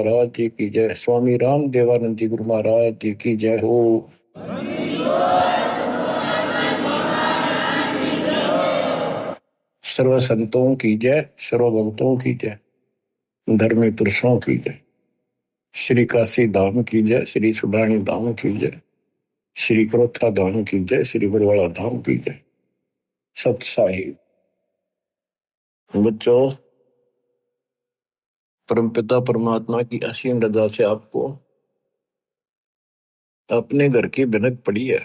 महाराज जी की जय। स्वामी राम देवानंद जी गुरु महाराज जी की जय हो। सर्व संतों की जय, सर्व भक्तों की जय, धर्मी पुरुषों की जय। श्री काशी धाम की जय, श्री सुब्राणी धाम की जय, श्री क्रोथा धाम की जय, श्री बरवाड़ा धाम की जय। सत साहिब बच्चों, परमपिता परमात्मा की असीम रजा से आपको अपने घर की भनक पड़ी है।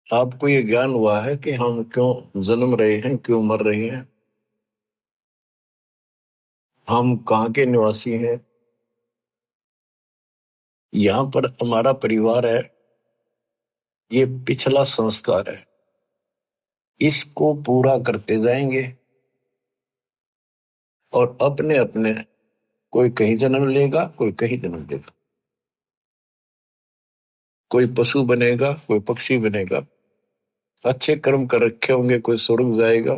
आपको ये ज्ञान हुआ है कि हम क्यों जन्म रहे हैं, क्यों मर रहे हैं, हम कहाँ के निवासी हैं, यहाँ पर हमारा परिवार है, ये पिछला संस्कार है, इसको पूरा करते जाएंगे और अपने अपने कोई कहीं जन्म लेगा, कोई कहीं जन्म लेगा, कोई पशु बनेगा, कोई पक्षी बनेगा, अच्छे कर्म कर रखे होंगे कोई स्वर्ग जाएगा,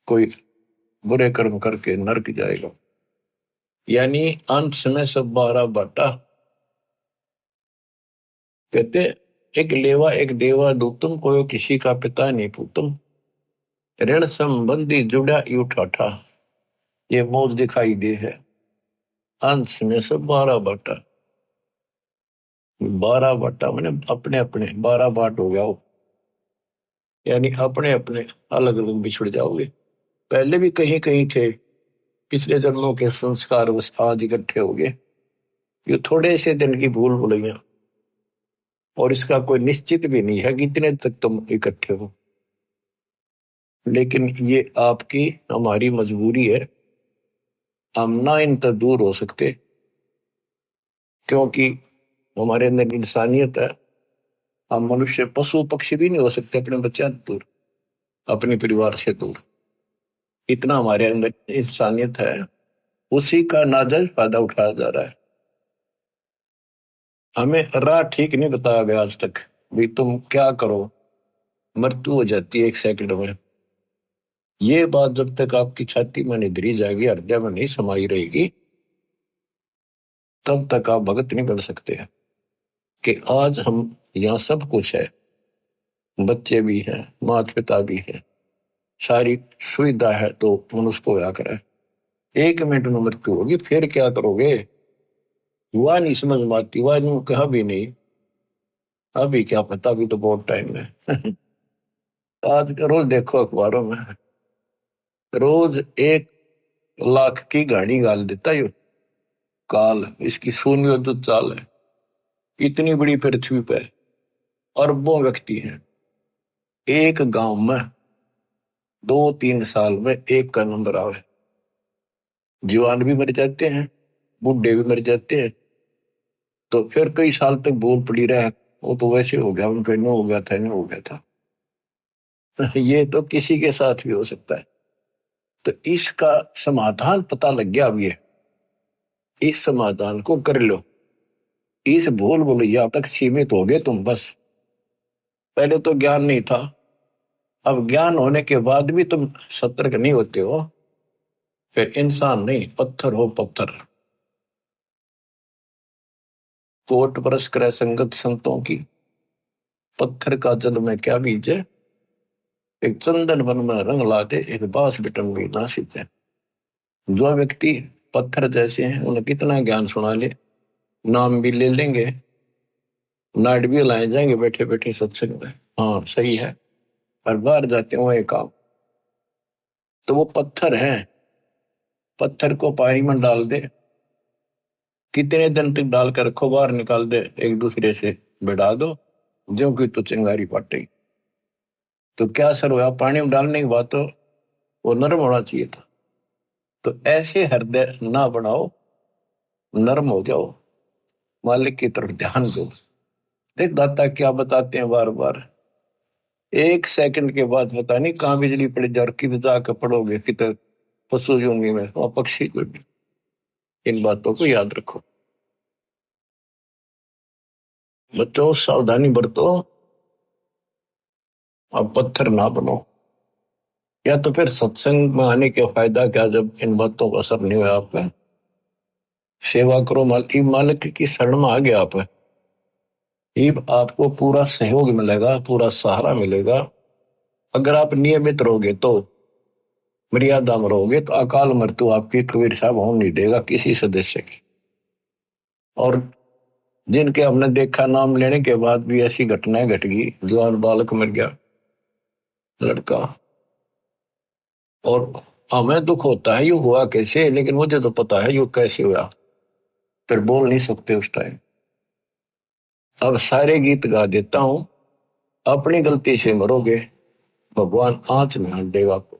कोई बुरे कर्म करके नरक जाएगा। यानी अंत में सब 12 बाटा। कहते एक लेवा एक देवा दूतम, कोई किसी का पिता नहीं पूतम, ऋण संबंधी जुड़ा यू ठाठा। ये मौज दिखाई दे है। अंश में से 12 बाटा। 12 बाटा मैंने अपने अपने 12 बाट हो गया हो, यानी अपने अपने अलग अलग बिछड़ जाओगे। पहले भी कहीं कहीं थे, पिछले जन्मों के संस्कार बस आज इकट्ठे हो गए। ये थोड़े से दिन की भूल भुलैया, और इसका कोई निश्चित भी नहीं है कि कितने तक तुम इकट्ठे हो। लेकिन ये आपकी हमारी मजबूरी है। हम ना इन तक दूर हो सकते, क्योंकि हमारे अंदर इंसानियत है। हम मनुष्य पशु पक्षी भी नहीं हो सकते अपने बच्चे दूर, अपने परिवार से दूर। इतना हमारे अंदर इंसानियत है, उसी का नाजायज फायदा उठाया जा रहा है। हमें राह ठीक नहीं बताया गया आज तक, भी तुम क्या करो, मृत्यु हो जाती है 1 सेकंड में। ये बात जब तक आपकी छाती में नहीं धरी जाएगी, हृदय में नहीं समाई रहेगी, तब तक आप भगत नहीं बन सकते कि आज हम यहाँ सब कुछ है, बच्चे भी हैं, माता पिता भी हैं, सारी सुविधा है, तो मनुष्य को क्या करे। 1 मिनट में मृत्यु होगी, फिर क्या करोगे? हुआ नहीं समझ में आती, हुआ नहीं कहा भी नहीं, अभी क्या पता, अभी तो बहुत टाइम है। आज रोज देखो अखबारों में, रोज 1 लाख की गाड़ी गाल देता है काल। इसकी शून्य तो चाल है। इतनी बड़ी पृथ्वी पे अरबों व्यक्ति हैं, एक गांव में 2-3 साल में एक का नंबर आवे। जवान भी मर जाते हैं, बूढ़े भी मर जाते हैं, तो फिर कई साल तक भूल पड़ी रहे, वो तो वैसे हो गया, उनका नो हो गया था, नो हो गया था। ये तो किसी के साथ भी हो सकता है। तो इसका समाधान पता लग गया अब, ये इस समाधान को कर लो। इस भूल भुलैया तक सीमित हो गए तुम बस। पहले तो ज्ञान नहीं था, अब ज्ञान होने के बाद भी तुम सतर्क नहीं होते हो, फिर इंसान नहीं पत्थर हो पत्थर। कोट परस करे संगत संतों की, पत्थर का जल में क्या बीजे, एक चंदन वन में रंग लाते, एक बांस बिटन भी ना सीते। जो व्यक्ति पत्थर जैसे हैं, उन्हें कितना ज्ञान सुना ले, नाम भी ले लेंगे, नाट भी लाए जाएंगे बैठे बैठे सत्संग में, हाँ सही है, पर बाहर जाते हो एक काम, तो वो पत्थर है। पत्थर को पानी में डाल दे, कितने दिन तक डाल कर रखो, बाहर निकाल दे, एक दूसरे से बिड़ा दो, जो कि तो चिंगारी पट। तो क्या असर हुआ? पानी में डालने के बाद तो वो नरम होना चाहिए था। तो ऐसे हृदय ना बनाओ, नरम हो जाओ, मालिक की तरफ ध्यान दो। देख दाता क्या बताते हैं बार बार, 1 सेकंड के बाद पता नहीं कहाँ बिजली पड़ जाए, किधर जाकर पड़ोगे, किधर पशु जूंगी में और पक्षी को भी। इन बातों को याद रखो बच्चों, सावधानी बरतो, अब पत्थर ना बनो। या तो फिर सत्संग में आने के फायदा क्या, जब इन बातों का असर नहीं हुआ आप पे। सेवा करो, मालिक की शरण में आ गया आप, ये आपको पूरा सहयोग मिलेगा, पूरा सहारा मिलेगा। अगर आप नियमित रहोगे तो, मर्यादा में रहोगे तो अकाल मृत्यु आपकी कबीर साहब होने नहीं देगा किसी सदस्य की। और जिनके हमने देखा नाम लेने के बाद भी ऐसी घटनाएं घट गई, जवान बालक मर गया लड़का, और हमें दुख होता है ये हुआ कैसे, लेकिन मुझे तो पता है ये कैसे हुआ, फिर बोल नहीं सकते उस टाइम। अब सारे गीत गा देता हूं, अपनी गलती से मरोगे भगवान आंच में हाथ देगा आपको।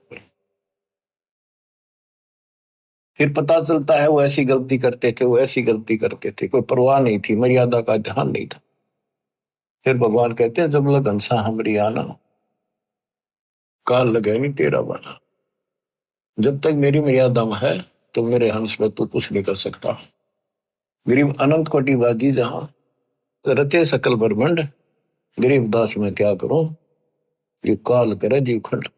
फिर पता चलता है वो ऐसी गलती करते थे, वो ऐसी गलती करते थे, कोई परवाह नहीं थी, मर्यादा का ध्यान नहीं था। फिर भगवान कहते हैं जब लग हंसा हमरी आना, काल लगे नहीं तेरा बना। जब तक मेरी मर्यादा में है तो मेरे हंस में तू कुछ नहीं कर सकता। गरीब अनंत कोटिवादी जहां रचे सकल ब्रह्मंड, गरीब दास में क्या करूं, ये काल करे जीव खंड।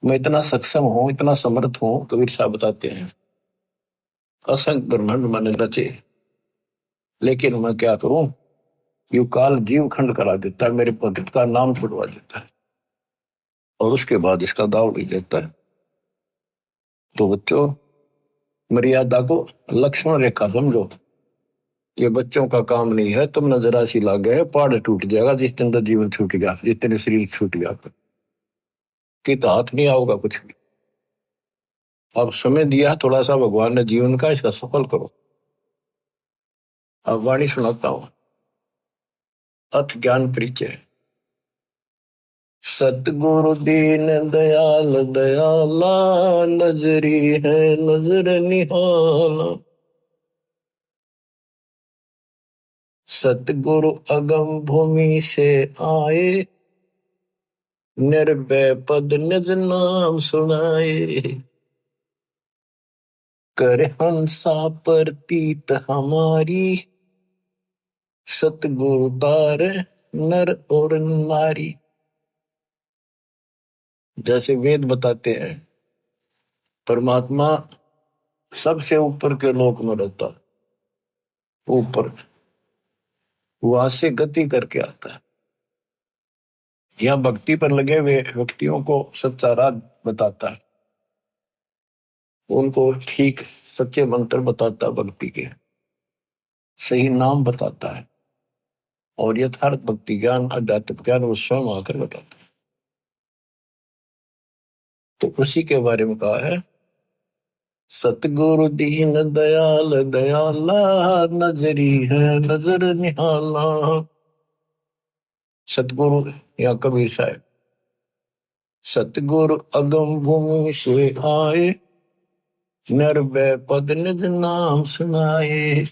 मैं इतना सक्षम हूं, इतना समर्थ हूं, कबीर साहब बताते हैं असंख्य ब्रह्मांड मैंने रचे, लेकिन मैं क्या करूं, यू काल जीव खंड करा देता है, मेरे भगत का नाम छुड़वा देता है, और उसके बाद इसका दाव नहीं देता है। तो बच्चों, मर्यादा को लक्ष्मण रेखा समझो, ये बच्चों का काम नहीं है। तुम नजरा सी लागे है, पहाड़ टूट जाएगा जिस दिन तो जीवन छूट गया, जिस दिन शरीर छूट गया, कि तो हाथ नहीं आओगा कुछ भी। अब समय दिया थोड़ा सा भगवान ने जीवन का, इसका सफल करो। अब वाणी सुनाता हूं, अथ ज्ञान परिचय। सतगुरु दीन दयाल दयाला, नजरी है नजर निहाला। सतगुरु अगम भूमि से आए, निर्भय पद निज नाम सुनाए। कर हंसा प्रतीत हमारी, सतगुरु तार नर और नारी। जैसे वेद बताते हैं परमात्मा सबसे ऊपर के लोक में रहता है, ऊपर वहां से गति करके आता है। यह भक्ति पर लगे हुए व्यक्तियों को सच्चा राह बताता है, उनको ठीक सच्चे मंत्र बताता है, भक्ति के सही नाम बताता है, और यथार्थ भक्ति ज्ञान आध्यात्मिक ज्ञान वो स्वयं आकर बताता है। तो उसी के बारे में कहा है, सतगुरु दीन दयाल दयाला, नजरी है नजर निहाला। सतगुरु या कबीर साहब, सतगुरु अगम भूमि से आए, निर्भय पद निज नाम सुनाए।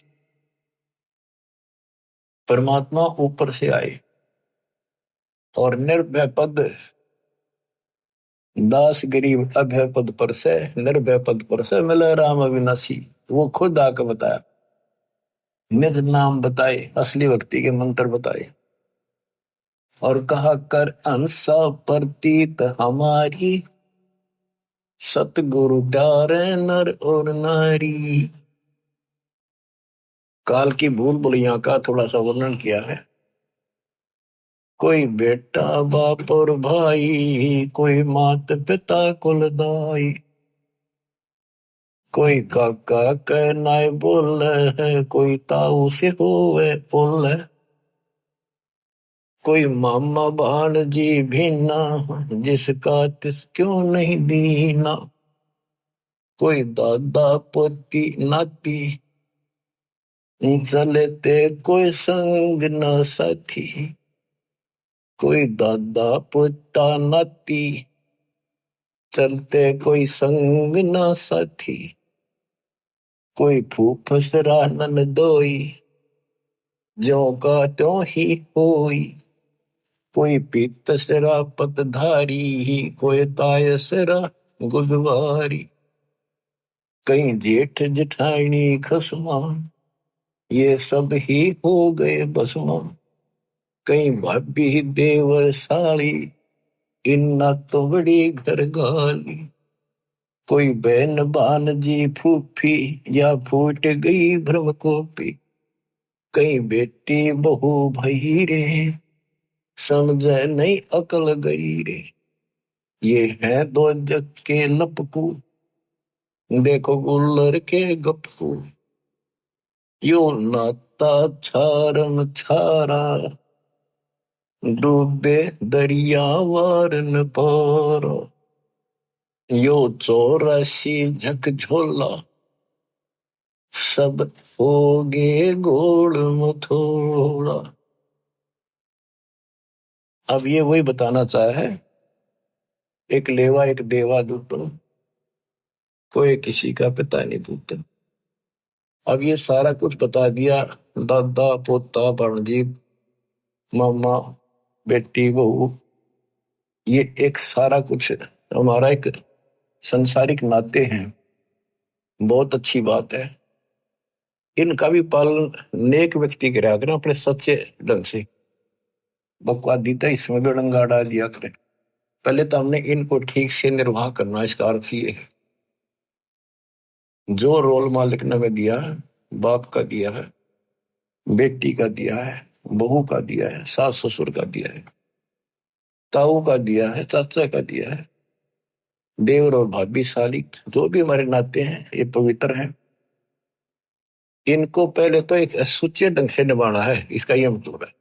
परमात्मा ऊपर से आए और निर्भय पद, दास गरीब अभय पद पर से, निर्भय पद पर से मिले राम अविनाशी। वो खुद आकर बताया, निज नाम बताए, असली भक्ति के मंत्र बताए, और कहा कर अंसा प्रतीत हमारी, सतगुरु प्यारे नर और नारी। काल की भूल भुलैया का थोड़ा सा वर्णन किया है। कोई बेटा बाप और भाई, कोई मात पिता कुलदाई, कोई काका कहनाए बोल है, कोई ताऊ से होवे बोल है, कोई मामा भाणजी भीना, जिसका तिस क्यों नहीं दीना, कोई दादा पोती नाती, चलते कोई संग न साथी। कोई दादा पोता नाती, चलते कोई संग न साथी। कोई फूफसरा ननदोई, ज्यों का त्यों ही होई। कोई पीतसरा पतधारी, कोई तायसरा गुदवारी। कई जेठ जेठानी खसमा, ये सब ही हो गए बसमा। कई भाभी देवर साली, इन्ना तो बड़ी घर गाली, कोई बहन बान जी फूफी, या फूट गई भ्रम कोपी, कई बेटी बहू भई रे, समझे नहीं अकल गई रे, ये है दो जग के लपकू, देखो गुल्लर के गपकू, यो नाता छारम छारा, डूबे दरिया वारन पार, यो 84 झकझोला, सब होगे गोड़ मथोड़ा। अब ये वही बताना चाहे है, एक लेवा एक देवा दूतन, कोई किसी का पिता नहीं पूतन। अब ये सारा कुछ बता दिया, दादा पोता भांजी मामा बेटी बहू, ये एक सारा कुछ हमारा एक संसारिक नाते हैं, बहुत अच्छी बात है। इनका भी पालन नेक व्यक्ति करा करें अपने सच्चे ढंग से, बकवादी तो इसमें भी डंगा डाल दिया करें। पहले तो हमने इनको ठीक से निर्वाह करना, इसका अर्थ ये है जो रोल मालिक ने हमें दिया है, बाप का दिया है, बेटी का दिया है, बहू का दिया है, सास ससुर का दिया है, ताऊ का दिया है, चाचा का दिया है, देवर और भाभी साली, जो भी हमारे नाते हैं ये पवित्र हैं। इनको पहले तो एक सुच्चे ढंग से निभाना है, इसका यह मतलब है।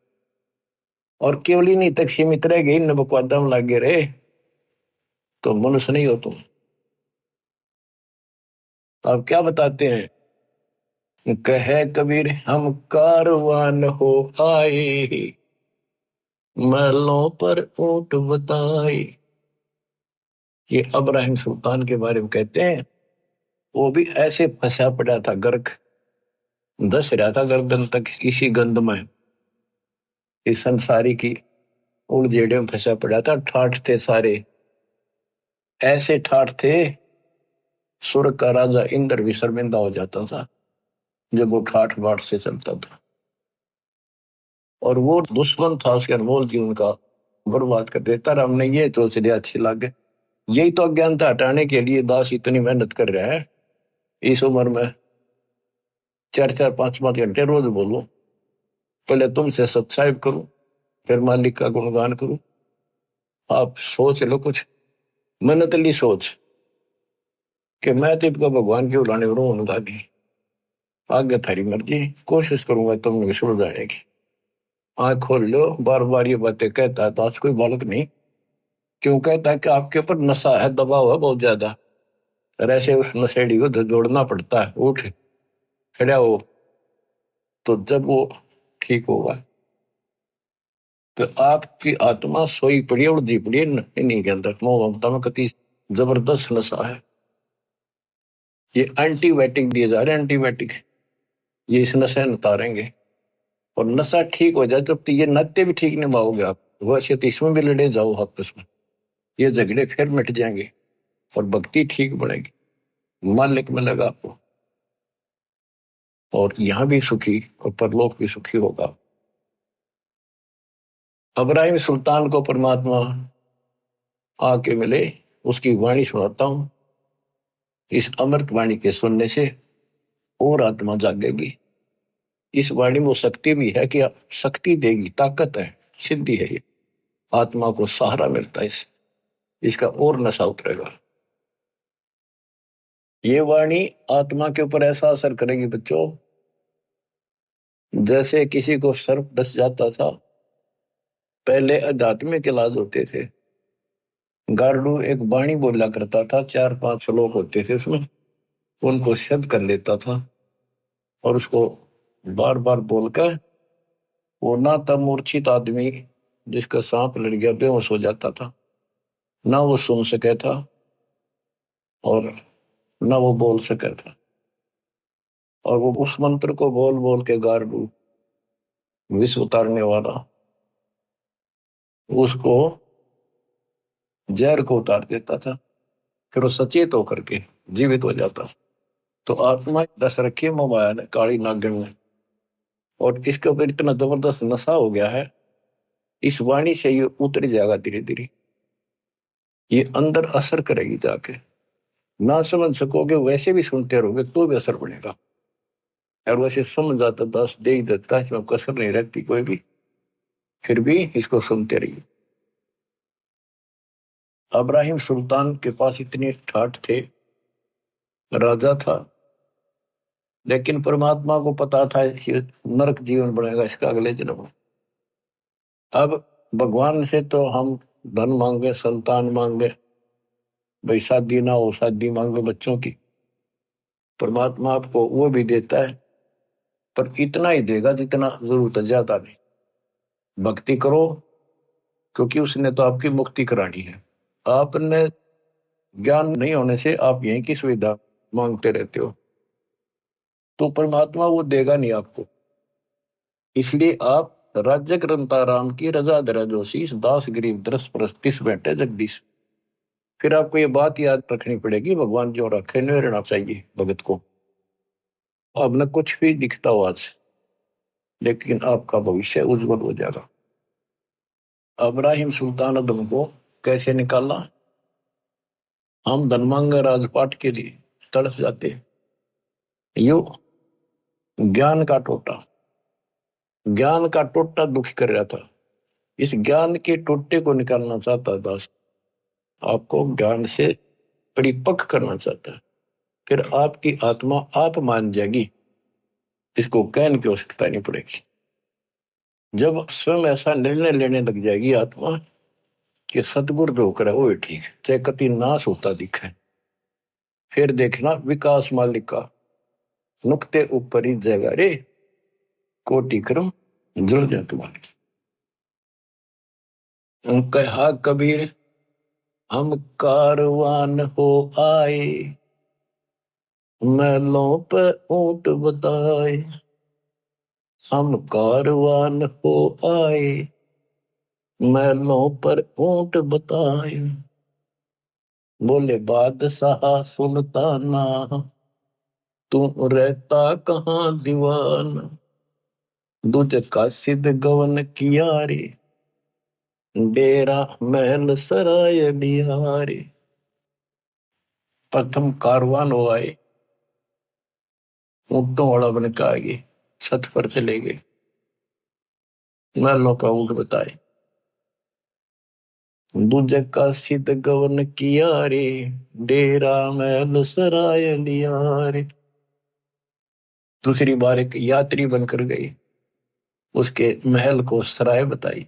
और केवल इन्हीं तक सीमित रह गई, न बकवादा में लागे रहे तो मनुष्य नहीं हो तुम। तो आप क्या बताते हैं, कहे कबीर हम कारवान हो आए, महलों पर ऊंट बताए। ये अब्राहिम सुल्तान के बारे में कहते हैं, वो भी ऐसे फंसा पड़ा था, गर्क धस रहा था गर्दन तक किसी गंध में, इस संसारी की उड़जेड़े में फंसा पड़ा था। ठाठ थे सारे, ऐसे ठाठ थे स्वर्ग का राजा इंद्र भी शर्मिंदा हो जाता था जब वो ठाठ बाट से चलता था। और वो दुश्मन था उसके अनमोल जीवन का, बर्बाद कर देता। हमने ये सोच लिया अच्छी लगे, यही तो अज्ञानता हटाने के लिए दास इतनी मेहनत कर रहा है। इस उम्र में 4-4 5-5 घंटे रोज बोलूं, पहले तुमसे सब्सक्राइब करूं, फिर मालिक का गुणगान करूं। आप सोच लो कुछ मेहनतली सोच कि मैं तो इनका भगवान के उलाने रो उनका की, आगे थारी मर्जी, कोशिश करूंगा तुमने सुन जाने की। आंख खोल लो, बार बार ये बातें कहता है दास, कोई बालक नहीं। क्यों कहता है कि आपके ऊपर नशा है, दबाव है बहुत ज्यादा, और ऐसे उस नशेड़ी को जोड़ना पड़ता है। उठ खड़ा हो, तो जब वो ठीक होगा तो आपकी आत्मा सोई पड़ी और दी पड़ी इन्हीं के अंदर। मोह ममता में कति जबरदस्त नशा है। ये एंटीबायोटिक दिए जा रहे हैं, एंटीबायोटिक, ये इस नशे में उतारेंगे। और नशा ठीक हो जाए जब तो ये नाते भी ठीक निभाओगे आप, वैसे तो इसमें भी लड़े जाओ आपस में, ये झगड़े फिर मिट जाएंगे और भक्ति ठीक बढ़ेगी, मालिक मिलेगा आपको, और यहां भी सुखी और परलोक भी सुखी होगा। अब्राहिम सुल्तान को परमात्मा आके मिले, उसकी वाणी सुनाता हूं। इस अमृत वाणी के सुनने से और आत्मा जागेगी। इस वाणी में शक्ति भी है कि शक्ति देगी, ताकत है, सिद्धि है। ये आत्मा को सहारा मिलता है, इसका और नशा उतरेगा। ये वाणी आत्मा के ऊपर ऐसा असर करेगी बच्चों, जैसे किसी को सर्प डस जाता था। पहले आध्यात्मिक इलाज होते थे, गार्डू एक वाणी बोला करता था, 4-5 श्लोक होते थे उसमें, उनको सिद्ध कर लेता था और उसको बार बार बोलकर वो ना तब मूर्छित आदमी जिसका सांप लड़ गया बेहोश हो जाता था, ना वो सुन सके था और ना वो बोल सके था। और वो उस मंत्र को बोल बोल के गार्डू विष उतारने वाला उसको जहर को उतार देता था, फिर वो सचेत होकर के जीवित हो जाता। तो आत्मा दस रखी है मोबाया ने, काली नागिन ने, और इसके ऊपर इतना जबरदस्त नशा हो गया है, इस वाणी से ये उतर जाएगा धीरे धीरे। ये अंदर असर करेगी जाके। ना समझ सकोगे वैसे भी सुनते रहोगे तो भी असर पड़ेगा, और वैसे समझ आता दस दे ही देता है, इसमें कसर नहीं रहती कोई भी, फिर भी इसको सुनते रहिए। इब्राहिम सुल्तान के पास इतने ठाठ थे, राजा था, लेकिन परमात्मा को पता था कि नरक जीवन बनेगा इसका अगले जन्म में। अब भगवान से तो हम धन मांगे, संतान मांगे, भाई शादी ना हो शादी मांगे बच्चों की, परमात्मा आपको वो भी देता है, पर इतना ही देगा जितना जरूरत है, ज्यादा नहीं। भक्ति करो, क्योंकि उसने तो आपकी मुक्ति करानी है। आपने ज्ञान नहीं होने से आप यहीं की सुविधा मांगते रहते हो, तो परमात्मा वो देगा नहीं आपको। इसलिए आप राज्य ग्रंथा राम की रजा दरा जोशीस दास गरीब दरस परस्तिस बैठे जगदीश। फिर आपको ये बात याद रखनी पड़ेगी, भगवान जो रखे नहीं रहना चाहिए भगत को। अब न कुछ भी दिखता हो आज, लेकिन आपका भविष्य उज्जवल हो जाएगा। इब्राहिम सुल्तान अदम को कैसे निकाला? हम धनमांगा राजपाट के लिए तड़प जाते, यो ज्ञान का टोटा, ज्ञान का टोटा दुखी कर रहा था। इस ज्ञान के टोटे को निकालना चाहता दास, आपको ज्ञान से परिपक्व करना चाहता है। फिर आपकी आत्मा आप मान जाएगी, इसको कहने की आवश्यकता नहीं पड़ेगी। जब स्वयं ऐसा निर्णय लेने लग जाएगी आत्मा कि सतगुरु जो करे वो ही ठीक, चाहे कति नाश होता दिखे, फिर देखना विकास मालिक का नुक्ते ऊपर ही जगह रे, कोटि क्रम जुड़ जाए तुम्हारे। कहा कबीर हम कारवान हो आए, महलों पे ऊंट बताए। हम कारवान हो आए, महलों पर ऊंट बताए। बोले बादशाह सुल्ताना, तू रहता कहाँ दीवाना। दूज का सिद्ध गवन किया रे, डेरा महल सराय बिहारी। प्रथम कारवान हो आए, ऊंटों वाला बन के आगे छत पर चले गए, महलों का ऊंट बताए। दूजे का सिद्ध गवन किया रे, डेरा महल सराय लिया रे। दूसरी बार एक यात्री बनकर गई, उसके महल को सराय बताई।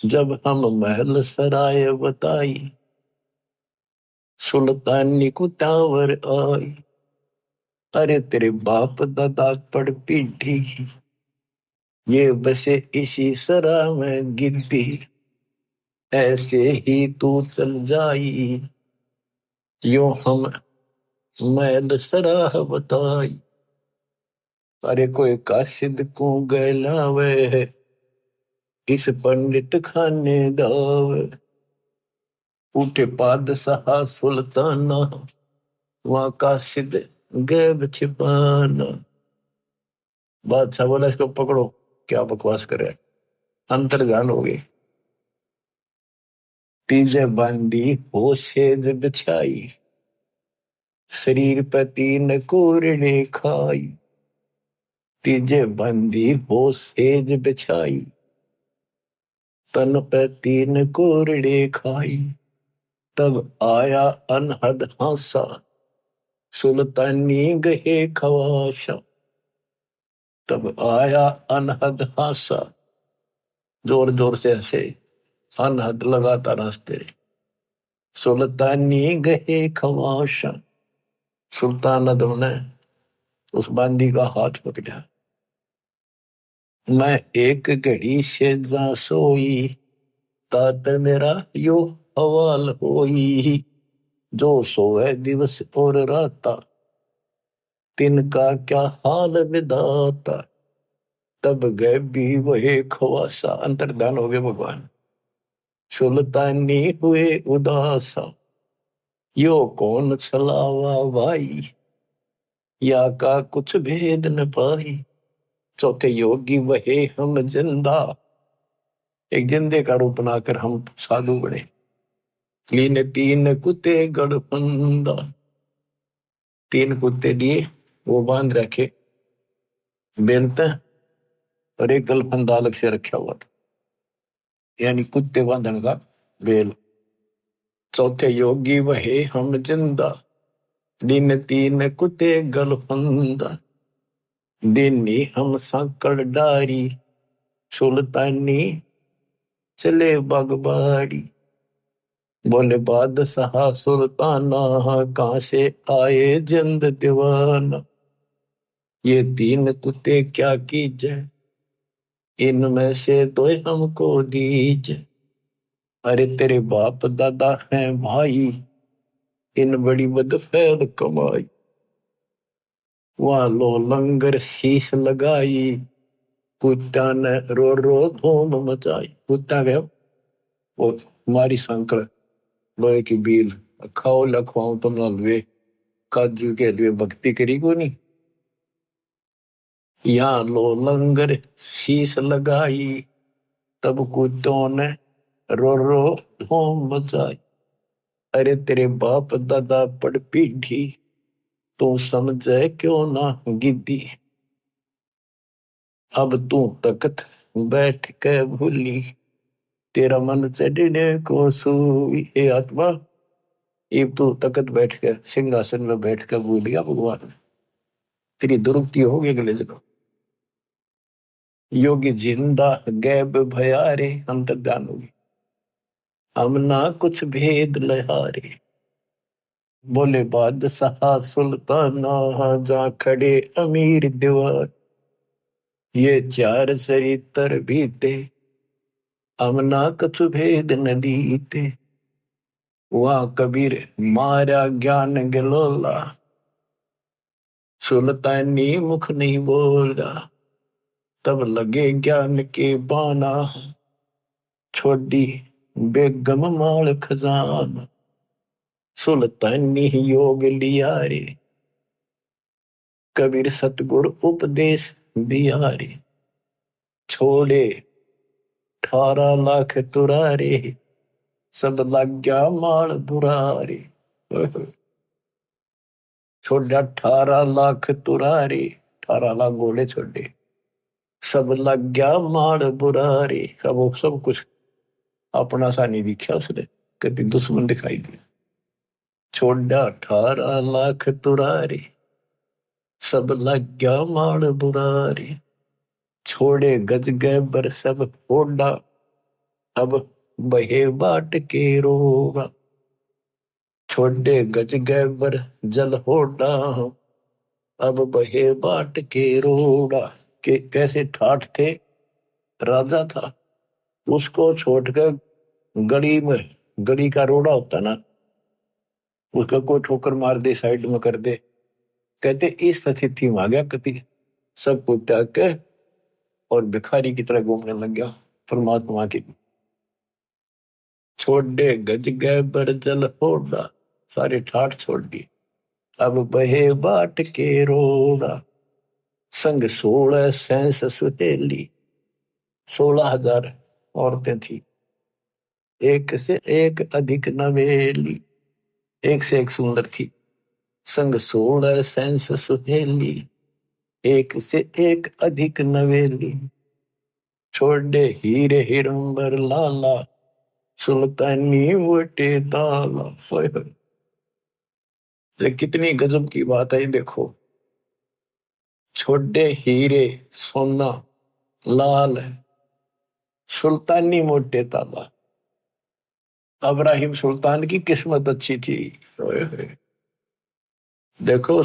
जब हम महल सराय बताई, सुल्तानी को टावर आई। अरे तेरे बाप दादा पड़ पीढ़ी, ये बसे इसी सरा में गिद्दी। ऐसे ही तू चल जाई, यो हम महल सराह बताई। अरे कोई काशिद को गैलावे, इस पंडित खाने दावे। उठे पादशाह सुल्ताना, वहां काशिद गैब छिपाना। बादशाह बोला इसको पकड़ो, क्या बकवास करे, अंतर्ध्यान हो गई। तीजे बांधी हो सेज बिछाई, शरीर पे तीन कोरड़े खाई। तीजे बंदी हो सेज बिछाई, तन पे तीन कोरड़े खाई। तब आया अनहद हासा, सुल्तानी गहे खवाशा। तब आया अनहद हासा, जोर जोर से ऐसे अनहद लगाता हंसते। सुल्तानी गहे खवाशा, सुल्तान अदम ने उस बांदी का हाथ पकड़ा। मैं एक घड़ी से जा सोई, तात मेरा यो हवाल होई। जो सोए दिवस और राता, तिनका क्या हाल विधाता। तब गए भी वही खवासा, अंतर्धान हो गए भगवान। सुल्तानी हुए उदासा, यो कौन छलावा भाई, या का कुछ भेद न पाई। चौथे योगी वहे हम जिंदा, एक जिंदे का रूप बनाकर हम साधु बने। लीने तीन कुत्ते गड़फंदा, तीन कुत्ते दिए, वो बांध रखे बेलते, और एक गलफंदा अलग से रखा हुआ था, यानी कुत्ते बांधने का बेल। चौथे योगी वहे हम जिंदा, दिन तीन कुत्ते गलफंदा, दिनी हम सांकड़ डारी, सुल्तानी चले बागबाड़ी। बोले बादशाह सुल्ताना, कहां से आए जिंद दीवाना, ये तीन कुत्ते क्या कीजे, इनमें से दो हमको दीजे। अरे तेरे बाप दादा हैं भाई, इन बड़ी बदफैल कमाई, वहां लो लंगर शीश लगाई, कुत्ता ने रो रो धूम मचाई। कुत्ता गया वो हमारी संकड़ लोहे की बील, खाओ लखवाओ तुम लवे, काजू के लिए भक्ति करी को नहीं। यहाँ लो लंगर शीश लगाई, तब कुत्तों ने रो रो धूम मचाई। अरे तेरे बाप दादा पड़ पीढ़ी, तू समझे क्यों ना गिद्दी, अब तू तकत बैठ के भूली, तेरा मन चढ़ने को सूई। हे आत्मा, अब तू तकत बैठ के सिंहासन में बैठ के भूल गया भगवान, तेरी दुरुक्ति होगी अगले जन्म। योगी जिंदा गैब भयारे, अंतर्ध्यान होगी, हम ना कुछ भेद लहारे। बोले बादशाह सुल्ताना, जा खड़े अमीर दीवार, ये चार चरित्र बीते, हम ना कुछ भेद न दीते। वहां कबीर मारा ज्ञान गलोला, सुल्तानी मुख नहीं बोला, तब लगे ज्ञान के बाना, छोड़ी बेगम माल खजाना, सुल्तानी योग लिया रे, कबीर सतगुरु उपदेश दिया रे, छोड़े 18 लाख तुरारे, सब लग गया माल बुरारे। छोड़े 18 लाख तुरारे, 18 लाख घोड़े छोड़े, सब लग गया माल बुरारे। अब वो सब कुछ अपना सा नहीं दिखा उसने, कभी दुश्मन दिखाई दिया। छोड़ा 18 लाख तुरारे, सब लग गया माल बुरारे, छोड़े गज गए बर सब फोड़ा, अब बहे बाट के रोगा, छोड़े गज गए बर जल होड़ा, अब बहे बाट के रोड़ा। के कैसे ठाठ थे, राजा था, उसको छोड़कर गली में, गली का रोड़ा होता ना, उसका कोई ठोकर मार दे, साइड में कर दे, कहते इस स्थिति में आ गया कति, सब कुछ त्याग के और भिखारी की तरह घूमने लग गया परमात्मा की। छोड़ दे गज गए बर जल होड़ा, सारे ठाठ छोड़ दिए, अब बहे बाट के रोड़ा, संग 16 सहस सुहेली, 16,000 औरतें थी, एक से एक अधिक नवेली, एक से एक सुंदर थी, संग 16 सहस सुहेली, एक से एक अधिक नवेली, छोड़े हीरे हिरंबर लाला, सुल्तानी वोटे दाला। ये कितनी गजब की बात है, देखो, छोड़े हीरे सोना लाल है, सुल्तानी मोटे ताला। अब्राहिम सुल्तान की किस्मत अच्छी थी, देखो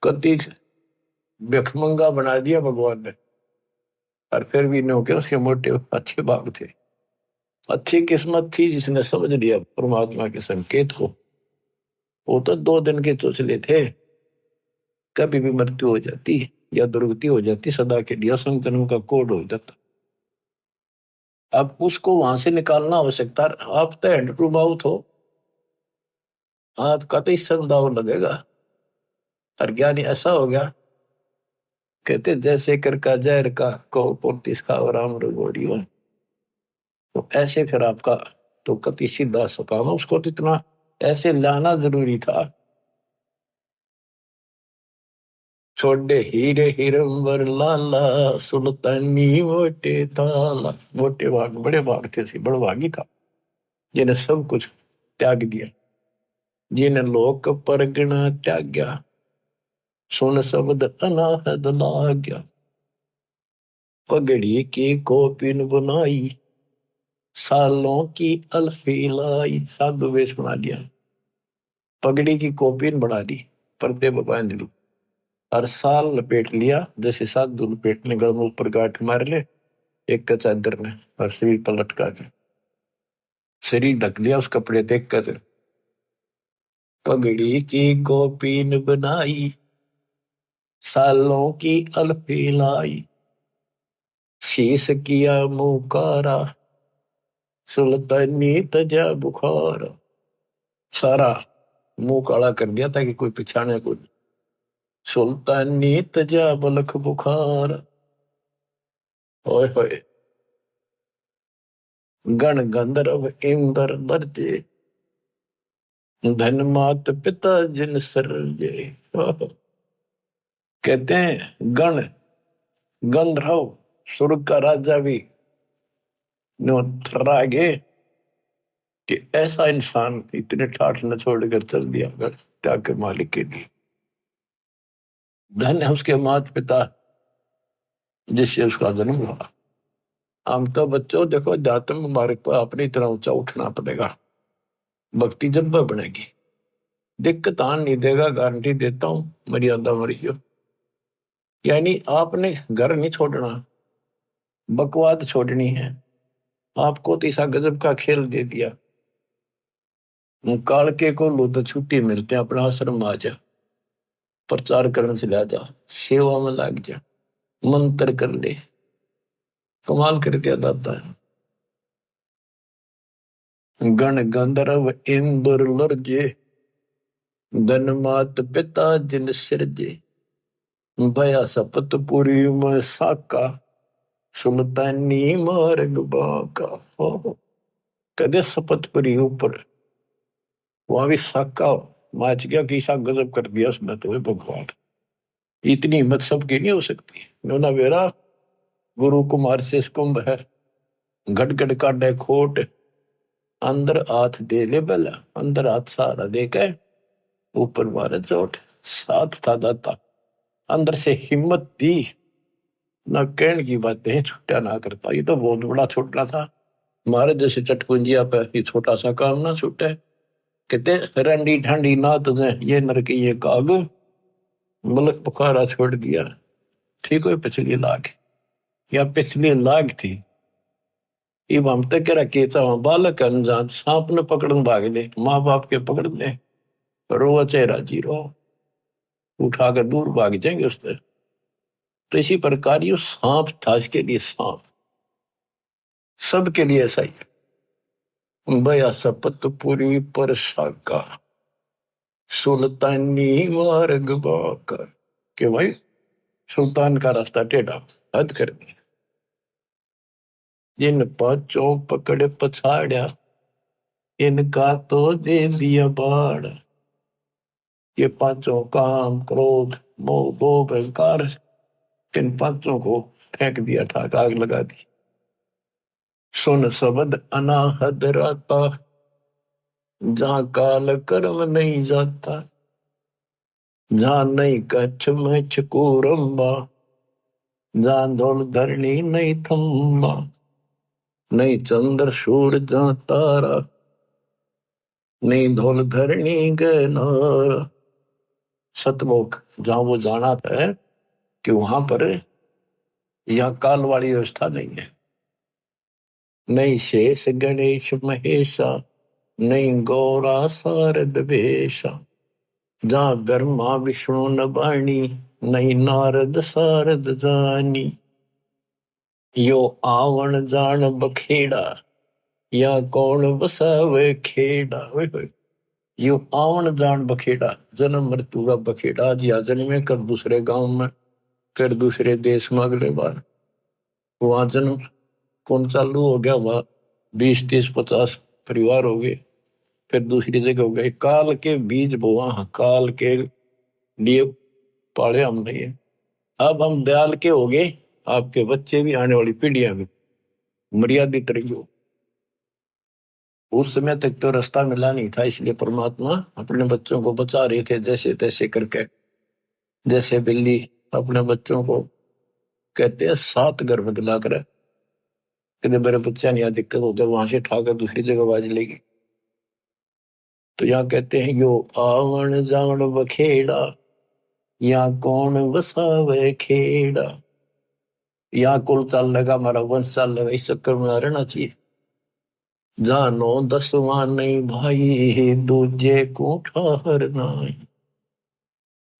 कति भिखमंगा बना दिया भगवान ने, और फिर भी नो के उसके मोटे अच्छे भाग थे। अच्छी किस्मत थी जिसने समझ लिया परमात्मा के संकेत को। वो तो 2 दिन के चोचले थे, कभी भी मृत्यु हो जाती या दुर्गति हो जाती, सदा के लिए असंग जन्म का कोड हो जाता। अब उसको वहां से निकालना आवश्यकता, आप तो हैंड टू माउथ हो, आपका तो इससे दाव लगेगा। और ज्ञानी ऐसा हो गया, कहते जैसे कर का जहर का को पोतिस का और राम रगोड़ी हो, तो ऐसे फिर आपका तो कति सीधा सकाम, उसको तो इतना ऐसे लाना जरूरी था। छोड़े हीरे हिरंबर लाला, सुल्तानी मोटे ताला। मोटे भाग बड़े भाग थे, बड़ा भागी था जिन्हें सब कुछ त्याग दिया, जिन्हें लोक परगना त्याग्या, सुन शब्द अनाहद लाग्या। पगड़ी की कोपिन बनाई, सालों की अल्फी लाई। साधु वेश बना दिया, पगड़ी की कोपिन बना दी, पर्दे बांध ली, और साल लपेट लिया, जैसे साधु लपेटने गल में ऊपर गांठ मार ले एक का चादर ने, और शरीर पर लटका के शरीर ढक लिया उस कपड़े देख कर। पगड़ी की कोपिन बनाई, सालों की अल्फी लाई। शीश किया मुकारा, सुल्तानी तजा बुखार। सारा मुंह काला कर दिया ताकि कोई पिछाने को। सुल्तानी तजा बलख बुखार। ओए होए, गण गंधर्व इंद्र दर्जे, धन मात पिता जिन सरजे। कहते हैं गण गंधर्व स्वर्ग का राजा भी थर्रागे कि ऐसा इंसान इतने ठाठ न छोड़कर चल दिया अगर त्याग के मालिक के लिए। धन है उसके माता पिता जिससे उसका जन्म हुआ। हम तो बच्चों देखो, जातम मार्ग पर अपनी तरह ऊंचा उठना पड़ेगा, भक्ति जब बनेगी। दिक्कत आन नहीं देगा, गारंटी देता हूं, मर्यादा मरियो। यानी आपने घर नहीं छोड़ना, बकवाद छोड़नी है। आपको तो ऐसा गजब का खेल दे दिया, काल के को लो तो छुट्टी मिलते, अपना आश्रम आ जा, प्रचार करने से ला जा, सेवा में लग जा, मंत्र कर ले। कमाल कर दिया दाता है। गण गंधर्व इंद्र लर्जे, धन मात पिता जिन सिरजे। भया सपत पुरी में साका, सुल्तानी मार्ग बाका। कदे सपतपुरी ऊपर वहां भी साका माच गया, किसा गजब कर दिया उसने तो भगवान। इतनी हिम्मत सबकी नहीं हो सकती। नोना वेरा गुरु कुमार से कुंभ है, घट काटे खोट, अंदर हाथ दे ले बेला, अंदर हाथ सहारा दे के ऊपर मारे चोट। साथ था दाता, अंदर से हिम्मत दी, ना कहने की बातें छुट्टा ना करता। ये तो बहुत बड़ा छूटना था, मारे जैसे चटपुंजिया पे ये छोटा सा काम ना छूटे। कहते रंडी ठंडी ना तुझे ये नरकी ये काग, मुल्क पुकारा छोड़ दिया। ठीक है, पिछली लाख या पिछली लाख थी। इब हम तक केता बालक अनजान सांप ने पकड़न भाग ले, माँ बाप के पकड़ ले, रो चेहरा जीरो उठाकर दूर भाग जाएंगे उससे। तो इसी प्रकार ये सांप था, इसके लिए सांप सबके लिए ऐसा ही। बया सपत पूरी पर साका, सुल्तानी मार्ग बाका। कि भाई सुल्तान का रास्ता टेढ़ा, हद कर दी। जिन पांचों पकड़ पछाड़ा, इनका तो दे दिया बाड़। ये पांचों काम क्रोध मोह भोग अहंकार, इन पांचों को फेंक दिया, ठाक आग लगा दी। सुन शब्द अनाहद राता, जहां काल कर्म नहीं जाता, जहां नहीं कच्छ मच्छ कूरम्बा, जहां धौल धरणी नहीं थम्बा, नहीं चंद्र सूर जहां तारा, नहीं धौल धरणी गनारा। सतलोक जहां वो जाना है कि वहां पर यह काल वाली व्यवस्था नहीं है। नहीं शेष गणेश महेशा, नहीं गौरा शारद वेशा, जहां ब्रह्मा विष्णु न बाणी, नहीं नारद शारद जानी। यो आवण जान बखेड़ा, या कौन बसावे खेड़ा। यो आवण जान बखेड़ा, जन्म मृत्यु का बखेड़ा। आज या जन्मे कर दूसरे गांव में, कर दूसरे देश में, अगले बार वहां जन्म कौन चालू हो गया, वहां 20 30 50 परिवार हो गए, फिर दूसरी जगह हो गए। काल के बीज बोआ, काल के लिए पाले हम नहीं है। अब हम दयाल के हो गए, आपके बच्चे भी, आने वाली पीढ़ियां भी मर्यादित रही हो। उस समय तक तो रास्ता मिला नहीं था, इसलिए परमात्मा अपने बच्चों को बचा रहे थे जैसे तैसे करके। जैसे बिल्ली अपने बच्चों को कहते हैं 7 घर बदला कर, कि मेरे बच्चा नहीं, यहाँ दिक्कत हो जाए, वहां से उठाकर दूसरी जगह बाज लेगी। तो यहाँ कहते हैं यो आवन जावन बखेड़ा, यहाँ कौन बसावे खेड़ा। यहाँ कुल चाल लगा, हमारा वंश चाल लगा, इस चक्कर में रहना चाहिए। जानो दसवां नहीं भाई, दूजे को ठहर नहीं।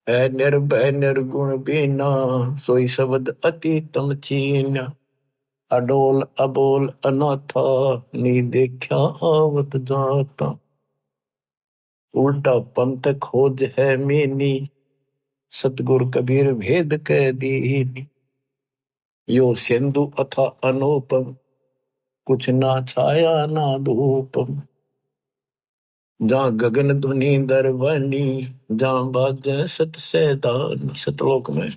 है निर्भय निर्गुण बीना, सोई शब्द अति तम छीना। अडोल अबोल अनाथा, नी देखा आवत जाता। उल्टा पंथ खोज है मीनी, सतगुर कबीर भेद कह दीनी। यो सिंधु अथा अनुपम, कुछ ना छाया ना धूपम। जहाँ गगन धुनि दरबानी, जहाँ बाजे सत सैदानी। सतलोक में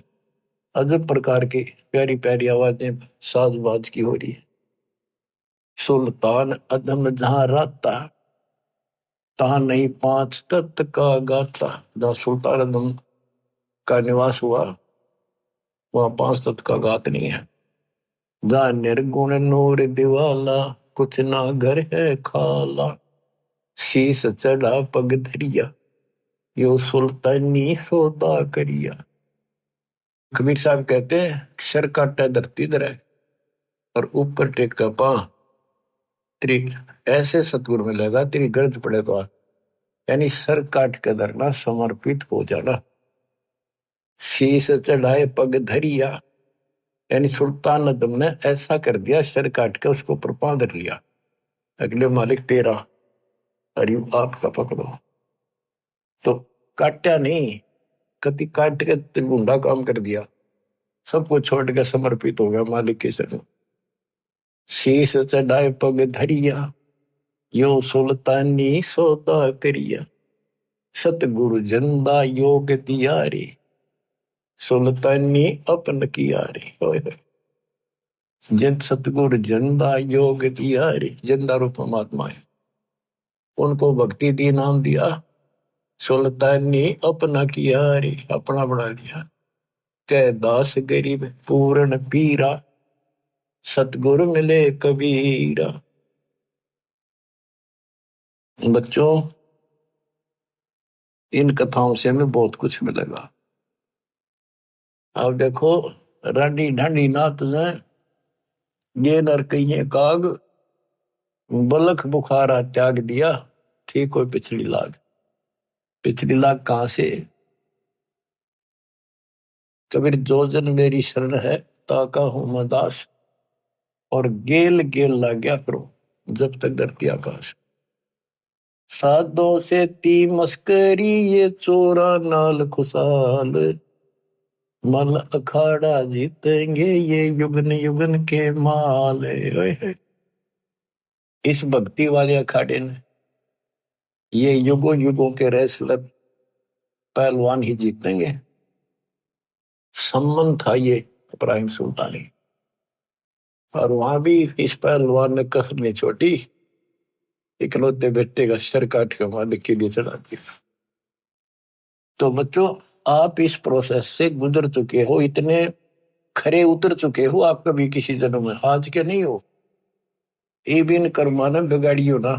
अजब प्रकार की प्यारी प्यारी आवाजें साज बाज की हो रही है। सुल्तान अदम जहाँ राता, तहाँ नहीं 5 तत्व का गाता। जहाँ सुल्तान अदम का निवास हुआ, वहाँ 5 तत्व का गात नहीं है। जहाँ निर्गुण नूर दिवाला, कुछ ना घर है खाला। शीस चढ़ा पग धरिया, यो सुल्तानी सौदा करिया। कबीर साहब कहते हैं, सर काटा धरती धरे और ऊपर टेका पां। तेरी ऐसे सतगुरु मिलेगा, तेरी गरज पड़े तो यानी सर काट के धरना, समर्पित हो जाना। शीस चढ़ाए पग धरिया, यानी सुल्तान अदम ने ऐसा कर दिया, सर काट के उसको प्रपा धर लिया। अगले मालिक तेरा, अरे आपका पकड़ो। तो काटा नहीं, कति काट के त्रिगुंडा काम कर दिया, सबको छोड़ के समर्पित हो गया मालिक के शरण। शीस चढ़ाए पग धरिया, यो सुल्तानी सौदा करिया। सतगुरु जंदा योग दिया रे, सुल्तानी अपन किया रे। जिन सतगुरु जंदा योग दिया रे, जंदा रूप परमात्मा है, उनको भक्ति दी, नाम दिया। सुल्तानी अपना किया रे, अपना बना लिया। कह दास गरीब पूर्ण पीरा, सतगुरु मिले कबीरा। बच्चों, इन कथाओं से हमें बहुत कुछ मिलेगा। अब देखो, रानी ढांडी नाथ ने ये नर कहिए काग, बलख बुखारा त्याग दिया, थी कोई पिछली लाग। पिछली लाग कहां से? कबीर जो जन मेरी शरण है, ताका हूं मैं दास। और गेल गेल ला गया करो, जब तक धरती आकाश। साधो से ती मस्करी, ये चोरा नाल खुशाल। मल अखाड़ा जीतेंगे, ये युगन युगन के माल। इस भक्ति वाले अखाड़े ने ये युगों युगों के रेसलर पहलवान ही जीतेंगे। सम्मान था ये इब्राहिम सुल्तानी, और वहां भी इस पहलवान ने कसर नहीं छोड़ी, इकलौते बेटे का सर काट के मालिक के लिए चढ़ा दिया। तो बच्चों, आप इस प्रोसेस से गुजर चुके हो, इतने खरे उतर चुके हो आप कभी किसी जन्म में, आज के नहीं हो। ये बिन कर्मा ने बिगाड़ियो ना,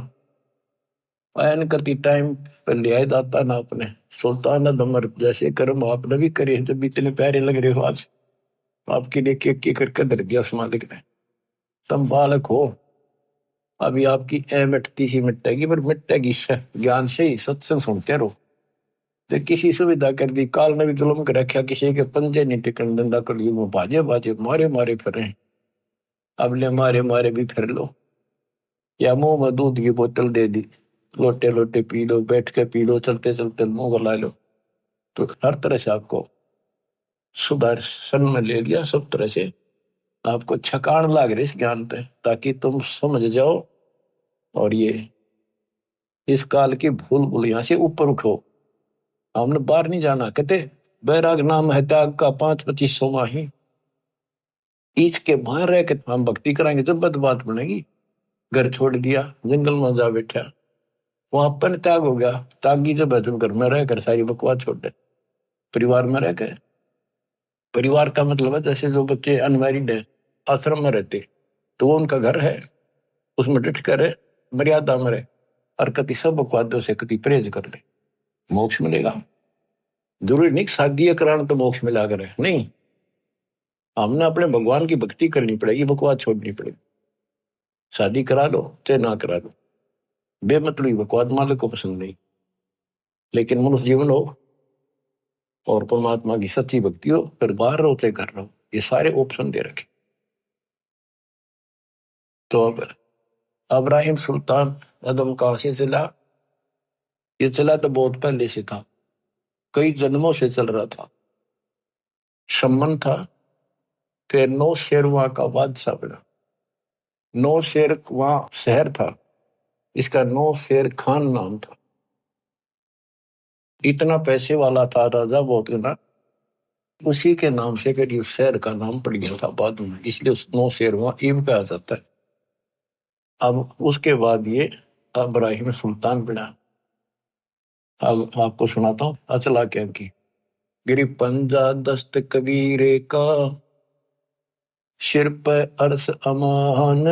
आयन करती टाइम पर लिया दाता ना अपने। सुल्तान अदमर जैसे कर्म आपने भी करे, जब इतने प्यारे लग रहे हो आज, आपके लिए केक करके धर दिया उस मालिक ने। तुम बालक हो, अभी आपकी ए मिटती सी मिटेगी, पर मिटेगी ज्ञान से ही, सत्संग सुनते रहो। तो किसी सुविधा कर दी, काल ने भी जुल्म कर रखा, किसी के पंजे नहीं टिकन धंधा कर ली, वो बाजे बाजे मारे मारे फिर रहे। अब ले मारे मारे भी फिर लो, या मुंह में दूध की बोतल दे दी, लोटे लोटे पी लो, बैठ के पी लो, चलते चलते मुंह गला लो। तो हर तरह से आपको सुदर्शन में ले लिया, सब तरह से आपको छकान लाग रही इस ज्ञान पे, ताकि तुम समझ जाओ और ये इस काल की भूल भुलैया से ऊपर उठो, हमने बाहर नहीं जाना। कहते बैराग नाम है त्याग का 5-25 माही, ईच के बाहर रह के हम भक्ति कराएंगे तो बात बनेगी। घर छोड़ दिया, जंगल में जा बैठा, वहां पर त्याग हो गया। त्यागी जब है तुम घर में रहकर सारी बकवास छोड़ दे, परिवार में रह के। परिवार का मतलब है जैसे जो बच्चे अनमैरिड है आश्रम में रहते, तो वो उनका घर है, उसमें डट कर रहे, मर्यादा में रहे, और कति सब बकवादों से कति परहेज कर ले, मोक्ष मिलेगा। जरूरी नहीं शादी कराना तो मोक्ष मिला करे, नहीं। हमने अपने भगवान की भक्ति करनी पड़ेगी, बकवास छोड़नी पड़ेगी। शादी करा लो चाहे ना करा लो, बेमतलब बकवास मालिक को पसंद नहीं। लेकिन मनुष्य जीवन हो और परमात्मा की सच्ची भक्ति हो, फिर बाहर रहो चाहे घर रहो, ये सारे ऑप्शन दे रखे। तो अब इब्राहिम सुल्तान अदम कहां से चला? ये चला तो बहुत पहले से था, कई जन्मों से चल रहा था। शमन था, फिर नौ शेर वहां का बादशाह बना। नौ शेर वहां शहर था, इसका नौ शेर खान नाम था। इतना पैसे वाला था राजा, बहुत ना, उसी के नाम से कभी उस शहर का नाम पड़ गया था बाद में, इसलिए उस नौ शेर वहां ईब कहा जाता है। अब उसके बाद ये इब्राहिम सुल्तान बना। अब आपको सुनाता हूँ अचला क्या की। गिरी पंजा दस्त कबीरे का, सिर पे अर्श अमान,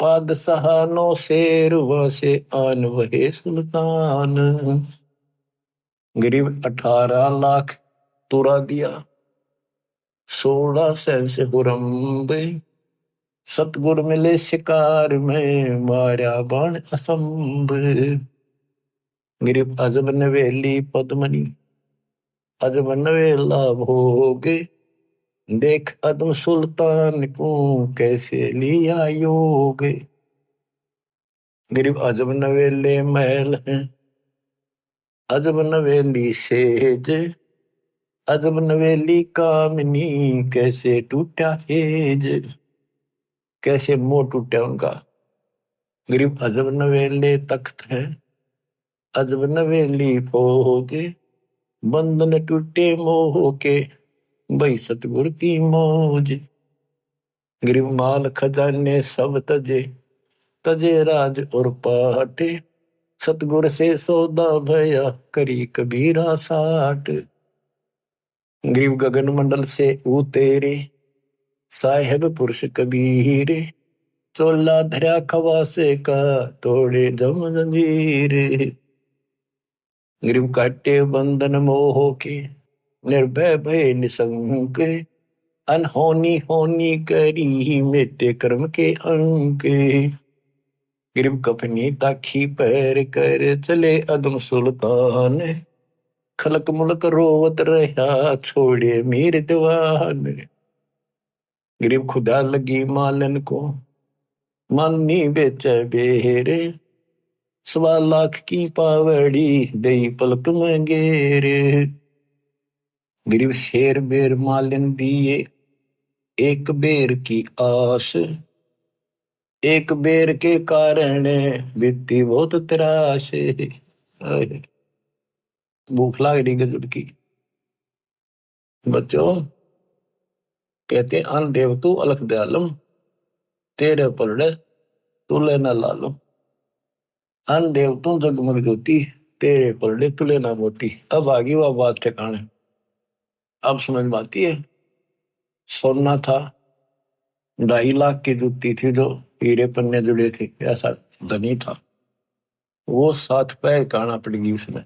पादशाह नो शेर वसे आन वहे सुल्तान। गरीब 18 लाख तुरा दिया, 16 से हुरम्ब, सतगुर मिले शिकार में मारा बाण असंभ। गरीब अजब नवेली पद्मनी, अजब नवेला भोगे, देख अदम सुल्तान को कैसे लिया योग। गरीब अजब नवेले महल हैं, अजब नवेली सेज, अजब नवेली कामनी कैसे टूटा हेज। कैसे मोह टूटा उनका। गरीब अजब नवेले तख्त है, अजब नवेली भोगे, बंधन टूटे मोह के, भाई सतगुर की मौज। गरीब माल खजाने सब तजे, तजे राज और पाटे, सतगुर से सौदा भया करी कबीरा साठ। गरीब गगन मंडल से उतेरे, साहेब पुरुष कबीर, चोला धरा खवासे का तोड़े जम जंजीर। गरीब काटे बंधन मोह के, निर्भय भय निसंक, अनहोनी होनी करी मेटे कर्म के अंक। गरीब कफनी ताखी पैर कर चले अदम सुल्तान, खलक मुलक रोवत रहा छोड़े मीर दीवान। गरीब खुदा लगी मालन को, मालनी बेचे बेरे, 1.25 लाख की पावड़ी दई पलक में गेरे। गरीब शेर बेर मालन दिए, एक बेर की आस, एक बेर के कारण बीती बहुत त्रास। भूख लाग रही गजब की। बच्चों कहते अन देव तू अलख दयालम, तेरे पलड़े तुले न लालम। अन देव तू जगमग ज्योति, तेरे पलड़े तुले न मोती। अब आगे वह बात ठिकाने, अब समझ में आती है। सोना था, 2.5 लाख की जूती थी जो हीरे पन्ने जुड़े थे, ऐसा धनी था वो। 7 पैर काना पड़ गई उसमें।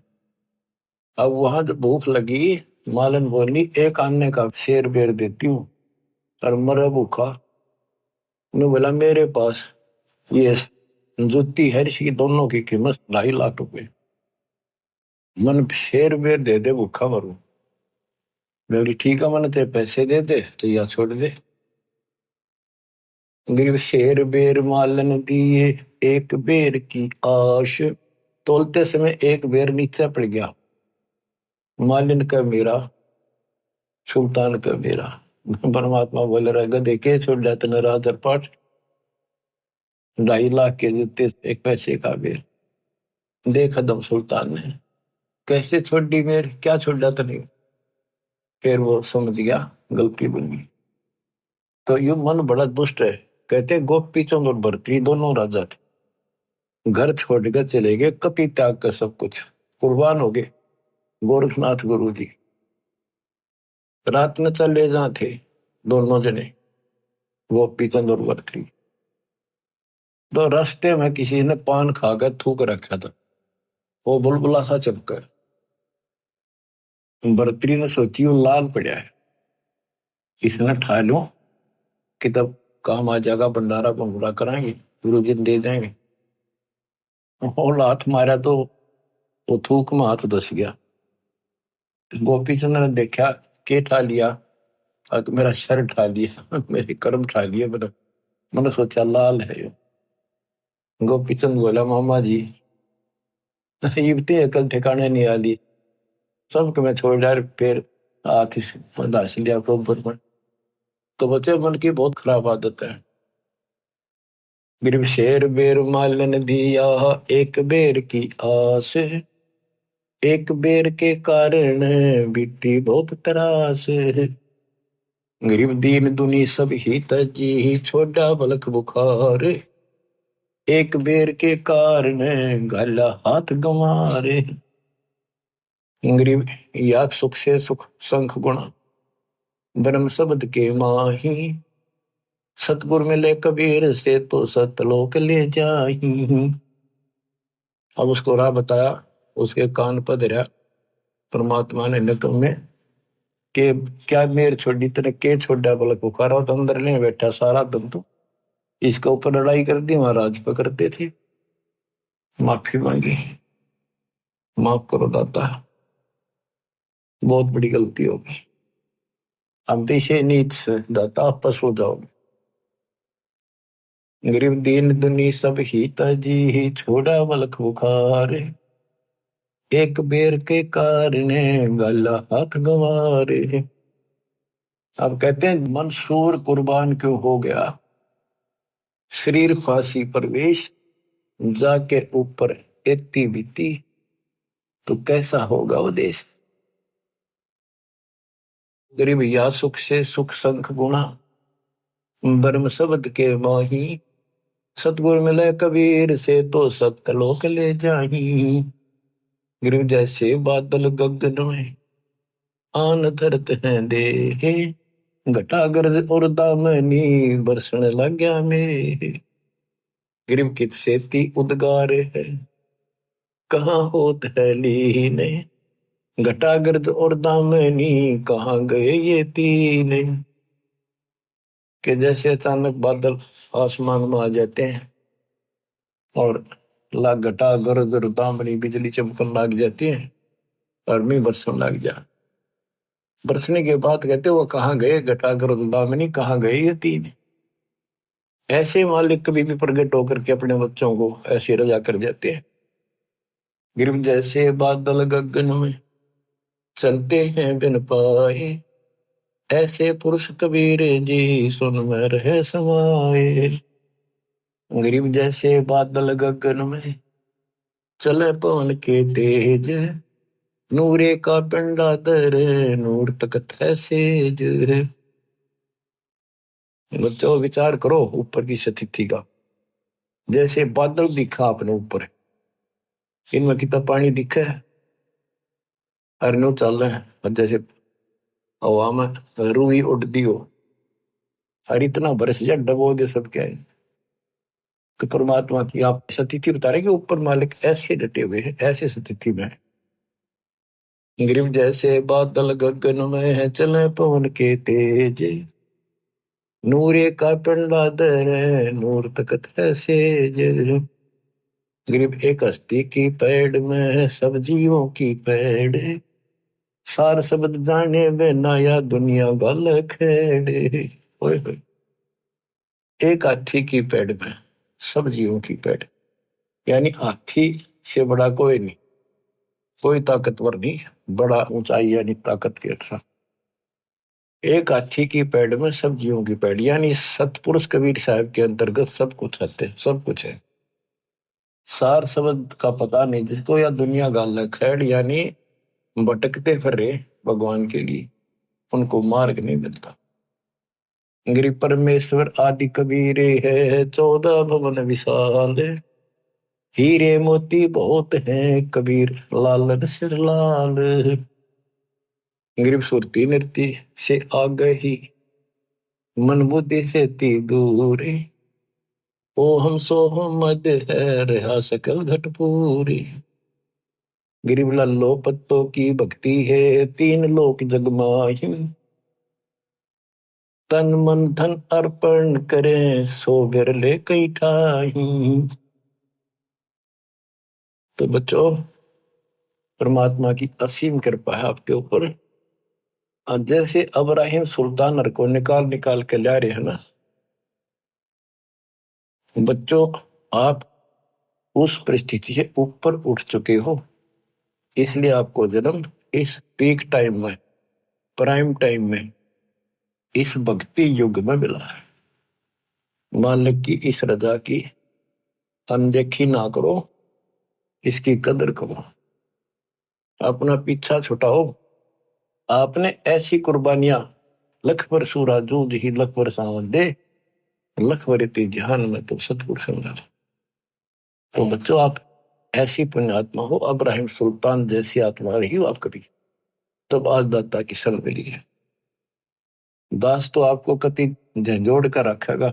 अब वहां जब भूख लगी, मालन बोली 1 आने का शेर बेर देती हूँ और मरे भूखा। ने बोला मेरे पास ये जूती है, इसकी दोनों की कीमत 2.5 लाख रुपए, मन शेर बेर दे दे भूखा मरू। बोली ठीक है, मन ते पैसे दे दे तो या छोड़ दे। गरीब शेर बेर मालन दिए, एक बेर की आश, तोलते समय एक बेर नीचे पड़ गया। मालिन का मेरा, सुल्तान का मेरा। परमात्मा बोल रहा गधे के छोड़ जाते न राज और पाठ। 2.5 लाख के जूते, 1 पैसे का बेर। देखा दम सुल्तान ने कैसे छोड़ दी मेर, क्या छोड़ा था नहीं। फिर वो समझ गया गलती बन गई। तो ये मन बड़ा दुष्ट है। कहते गोपी चंद और भरतरी दोनों राजा थे, घर छोड़ कर चले गए, कपि त्याग कर सब कुछ कुर्बान हो गए। गोरखनाथ गुरु जी रात में चले जहाँ थे दोनों जने, गोपी चंद और भरतरी। तो रास्ते में किसी ने पान खाकर थूक रखा था, वो बुलबुला सा चपका। भरतरी ने सोची वो लाल पड़ा है, इसने ठा लो कि तब काम आ जाएगा, भंडारा भंडारा कराएंगे, गुरु जी दे देंगे। और हाथ मारा तो वो थूक में हाथ धस गया। गोपी चंद्र ने देखा के ठा लिया, मेरा सर ठा लिया मेरे कर्म ठा लिए। मैंने सोचा लाल है यो। गोपी चंद बोला मामा जी इतनी अकल ठिकाने नहीं आली, सबको मैं छोड़ डाल फिर हाथ से दास लिया बरोबर में। तो बच्चे मन की बहुत खराब आदत है। गिरव शेर बेर मालन दिया, एक बेर की आस, एक बेर के कारण बीती बहुत त्रास। गरीब दीन दुनी सब ही तजी, छोड़ा बलक बुखार, एक बेर के कारण गला हाथ गंवारे। गरीब या सुख से सुख संख गुणा, ब्रह्म शब्द के माही, सतगुर मिले कबीर से तो सतलोक ले जाही। अब उसको राह बताया, उसके कान पर धरा परमात्मा ने नकम में के क्या मेर छोड़ी तेरे के छोड़ा बलक बुखारा, तो अंदर ले बैठा सारा दम तो इसके ऊपर लड़ाई कर दी, महाराज पकड़ते थे। माफी मांगी, माफ करो दाता, बहुत बड़ी गलती होगी, अब दिशे नीच दाता आपस हो जाओ। गरीब दीन दुनी सब ही तजी, ही छोड़ा बलक बुखार, एक बेर के कारण गला हाथ गंवारे। अब कहते हैं मंसूर कुर्बान क्यों हो गया, शरीर फांसी परवेश, जाके ऊपर एती बीती, तो कैसा होगा वो देश। गरीब या सुख से सुख संख गुणा, ब्रह्म शब्द के माही, सतगुर मिले कबीर से तो सतलोक ले जाही। गरीब जैसे बादल गगन में आन धरत हैं देहे, घटा गरज और दामनी बरसने लग गया मेरे। गरीब कित सेती उद्गार है, कहाँ होत है लीने, घटा गर्द और दामनी कहाँ गए ये तीने। कि जैसे अचानक बादल आसमान में आ जाते हैं और ला घटा गर्द और दामनी बिजली चमकन लग जाती है और मी बरसने लग जा। बरसने के बाद कहते वो कहाँ गए घटा गर्द दामनी, कहाँ गए ये तीन। ऐसे मालिक कभी भी प्रकट होकर के अपने बच्चों को ऐसे रजा कर जाते हैं। गिरव जैसे बादल गगन में चलते हैं बिन पाए, ऐसे पुरुष कबीर जी सुन में रहे समाए। गरीब जैसे बादल गगन में चले पवन के तेज, नूरे का पिंडा दर नूर तकत है सेज। बच्चों विचार करो ऊपर की स्थिति का, जैसे बादल दिखा अपने ऊपर, इनमें कितना पानी दिखा है, और नो चल रहे हैं, और जैसे हवा में रूई उड़ती हो और इतना बरस जा डबो दे सब क्या है। तो परमात्मा की आप स्थिति बता रहे कि ऊपर मालिक ऐसे डटे हुए हैं, ऐसे स्थिति में है। ग्रीव जैसे बादल गगन में है चले पवन के तेज, नूरे का पिंडा दर नूर तकत है सेज। ग्रीव एक हस्ती की पैड़ में सब जीवों की पैड़, सार शब्द जाने बिना या दुनिया गल खेड़े। ओए होए, एक हाथी की पेड़ में सब जीवों की पेड़, यानी हाथी से बड़ा कोई नहीं, कोई ताकतवर नहीं, बड़ा ऊंचाई यानी ताकत के अच्छा। एक हाथी की पेड़ में सब जीवों की पेड़, यानी सतपुरुष कबीर साहब के अंतर्गत सब कुछ आते, सब कुछ है। सार शब्द का पता नहीं जिसको, या दुनिया गाल खैड़ यानी भटकते फिर रहे भगवान के लिए, उनको मार्ग नहीं मिलता। गिरि परमेश्वर आदि कबीरे है 14 भवन विशाल, हीरे मोती बहुत हैं कबीर लाल सिर लाल। गिरिव सुरती नृत्य से आ गई मन बुद्धि से ती दूर, ओ हम सो हम मद है रहा सकल घट पूरी। गिरिव लल्लो पत्तों की भक्ति है 3 लोक जगमाही, तन मन धन अर्पण करें सो बिरले कई ठाही। तो बच्चों, परमात्मा की असीम कृपा है आपके ऊपर। और जैसे अब्राहिम सुल्तान को निकाल निकाल के ला रहे हैं ना बच्चों, आप उस परिस्थिति से ऊपर उठ चुके हो, इसलिए आपको जन्म इस पीक टाइम में, प्राइम टाइम में, इस भक्ति युग में मिला है। मालिक की इस रजा की अनदेखी ना करो, इसकी कदर करो, अपना पीछा छुटाओ। आपने ऐसी कुर्बानियां, लख पर सूरा जूद ही लख पर सावन दे, लख वरिति ध्यान में तो सतगुरु समझा। तो बच्चों, आप ऐसी पुण्यात्मा हो, अब्राहिम सुल्तान जैसी आत्मा रही हो आप कभी, तब आज दाता की शरण मिली है। दास तो आपको कति झंझोड़ कर रखेगा,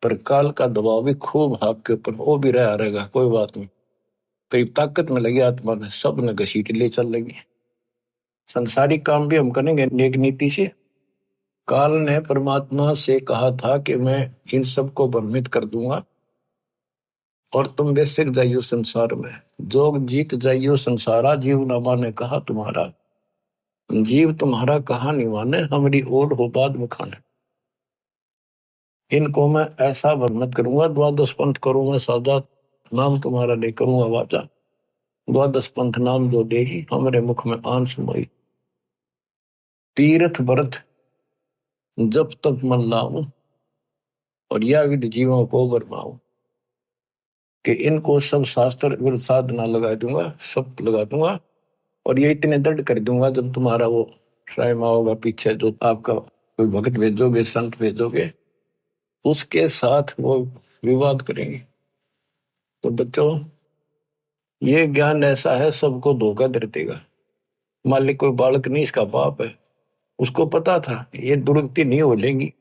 पर काल का दबाव भी खूब आपके ऊपर वो भी रहा रहेगा, कोई बात नहीं। करीब ताकत में लगी आत्मा में, सब ने घसीट ले चल लगी। संसारिक काम भी हम करेंगे नेक नीति से। काल ने परमात्मा से कहा था कि मैं इन सबको भ्रमित कर दूंगा और तुम बेसिक जाइयो संसार में, जोग जीत जाइयो संसारा। जीव न माने कहा तुम्हारा, जीव तुम्हारा कहा नहीं माने, हमारी ओढ़ हो बाद में खाने। इनको मैं ऐसा भ्रमित करूंगा, द्वादश पंथ करूंगा साजा, नाम तुम्हारा ले करूंगा वाचा। द्वादश पंथ नाम जो देही हमारे मुख में आन सुमाई। तीर्थ व्रत जब तक मन लाऊं और यह विधि जीवों को बरमाऊं, कि इनको सब शास्त्र विरुद्ध साधना लगा दूंगा, सब लगा दूंगा। और ये इतने दृढ़ कर दूंगा, जब तुम्हारा वो टाइम होगा पीछे, जो आपका कोई भगत भेजोगे, संत भेजोगे, उसके साथ वो विवाद करेंगे। तो बच्चों, ये ज्ञान ऐसा है, सबको धोखा दे देगा। मालिक कोई बालक नहीं, इसका बाप है, उसको पता था ये दुर्गति नहीं हो लेंगी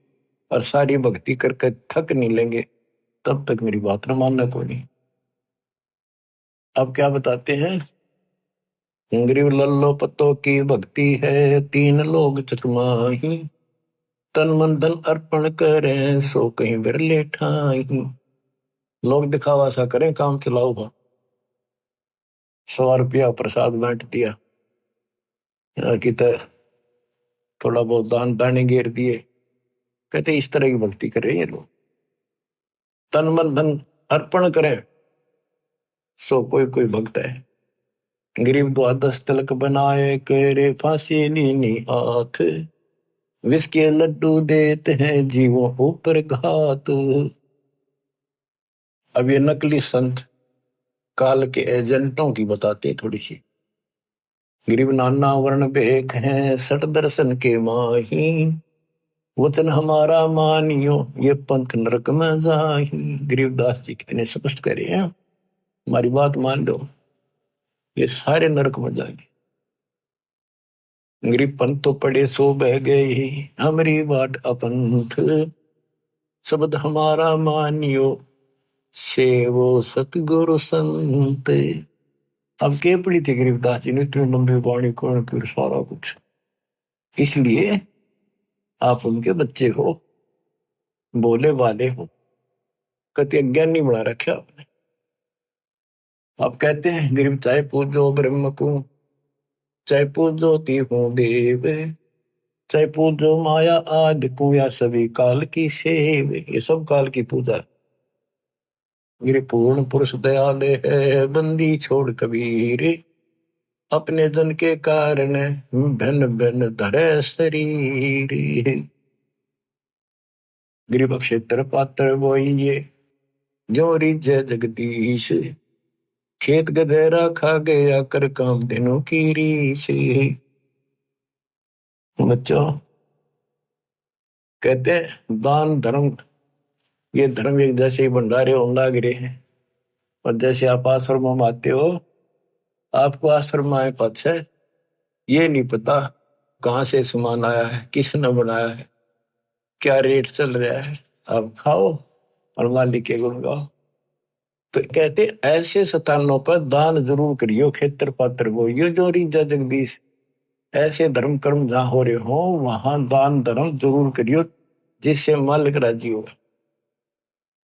और सारी भक्ति करके थक नहीं लेंगे, तब तक मेरी बात न मानना कोई नहीं। अब क्या बताते हैं, ग्रीव लल्लो पत्तों की भक्ति है 3 लोग चकमाही, तन मन धन अर्पण करें सो कहीं बिरले ठाई। लोग दिखावा सा करें, काम चलाओ, 100 रुपया प्रसाद बांट दिया, कि थोड़ा बहुत दान दाने घेर दिए, कहते इस तरह की भक्ति कर रहे हैं लोग। तन मन धन अर्पण करें सो कोई कोई भक्त है। गरीब द्वादश तिलक बनाए करे फांसी नीनी हाथ, विष के लड्डू देते हैं जीवों ऊपर घात। अब ये नकली संत काल के एजेंटों की बताते थोड़ी सी। गरीब नाना वर्ण भेख हैं सट दर्शन के माही, वचन हमारा मानियो ये पंथ नरक में जाही। गरीबदास जी कितने स्पष्ट करे हैं, हमारी बात मान लो, ये सारे नरक में जाएंगे। गरीब पंथ तो पड़े सो बह गए, हमारी बाट अपंथ, शब्द हमारा मानियो सेवो सतगुरु संत। अब के पड़ी थी गरीबदास जी ने इतनी लंबी वाणी कौन कर सारा कुछ, इसलिए आप उनके बच्चे हो, बोले वाले हो, कति अज्ञानी बना रखे आपने। आप कहते हैं गरीब चाहे पूजो ब्रह्म को, चाहे पूजो तीहू देव, चाहे पूजो माया आदि को, या सभी काल की सेव। ये सब काल की पूजा है। मेरे पूर्ण पुरुष दयाल है बंदी छोड़ कबीर, अपने जन के कारण भिन्न भिन्न धरे शरीर। गरीब क्षेत्र पात्र बोइए, जो रिझे जगदीश, खेत गधेरा खा गया कर काम दिनों की रीस। बच्चों कहते हैं दान धर्म, ये धर्म एक जैसे ही भंडारे होने लग रहे हैं। और जैसे आप आश्रम में आते हो, आपको आश्रम आए पाछे ये नहीं पता कहाँ से सामान आया है, किसने बनाया है, क्या रेट चल रहा है। आप खाओ और मालिक के गुण गाओ। तो कहते ऐसे स्थानों पर दान जरूर करियो, खेतर पात्र बोइयो जो रिझा जगदीश। ऐसे धर्म कर्म जहां हो रहे हो वहां दान धर्म जरूर करियो, जिससे मालिक राजी हो।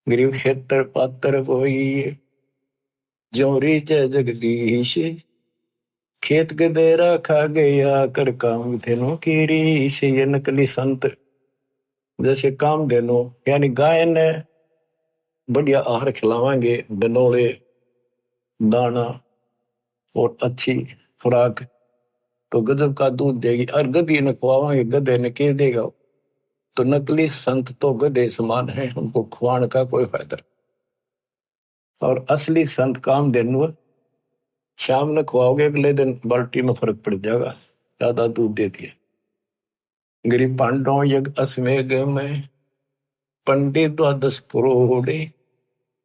गरीब खेतर पात्र बोइए जो रिझा जगदीश, खेत गदेरा खा गया कर काम धेनु की रीस। ये नकली संत जैसे काम धेनु यानी गाय ने बढ़िया आहार खिलावांगे, बनोले दाना और अच्छी खुराक, तो गजब का दूध देगी। और गधी ने खुआवांगे, गधे ने के देगा। तो नकली संत तो गधे समान है, उनको खुआने का कोई फायदा। और असली संत काम धेनु शाम ने खुआओगे, अगले दिन बाल्टी में फर्क पड़ जाएगा, ज्यादा दूध दे दिए। गिरी पांडव यज्ञ अश्वमेघ में पंडित द्वादश पुरोड़े,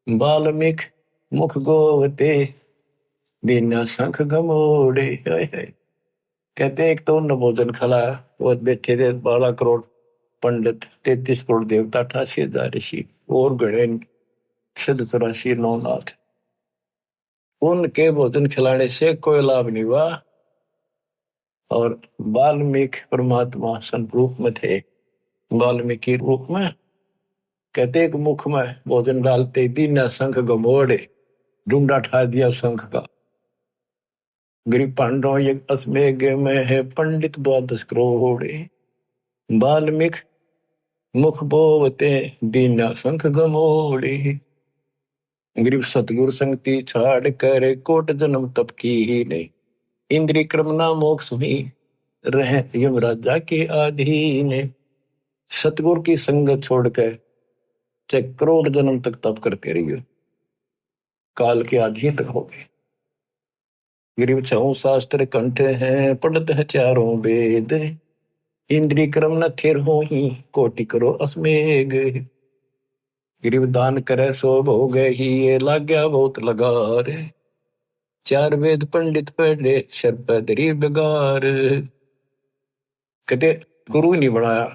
वाल्मीकि मुख गोवते बिना शंख घमोड़े। कहते एक तो उन्होंने भोजन खिलाया, वो बैठे थे 12 करोड़ पंडित, 33 करोड़ देवता, 88,000 ऋषि और गणे सिद्ध 84 नौनाथ। उनके भोजन खिलाने से कोई लाभ नहीं हुआ। और वाल्मीकि परमात्मा संत रूप में थे, वाल्मीकि रूप में कहते एक मुख में भोजन डालते दीना शंख गमोड़े, ढूंढा ठा दिया शंख का। गरीब पांडव यज्ञ अश्वमेघ में है पंडित द्वादश करोड़े, वाल्मीकि मुख बोवते दीना शंख गमोड़े। गरीब सतगुरु संगति छाड़ कर कोट जन्म तप की ही नहीं, इंद्रिय क्रमना मोक्ष में रह यमराजा के अधीन। सतगुरु की संगत छोड़कर चाहे करोड़ जन्म तक तप करते रहिए, काल के अधीन तक हो गए। गरीब 6 शास्त्र कंठ हैं, पढ़ते हैं 4 वेद, इंद्रिय क्रम न थिर हो ही कोटि करो अश्वमेघ। गरीब दान करे सो भोग ही, ये लाग गया बहुत लगार, 4 वेद पंडित पढ़े शर पे धरी बेगार। कहते गुरु नहीं बनाया,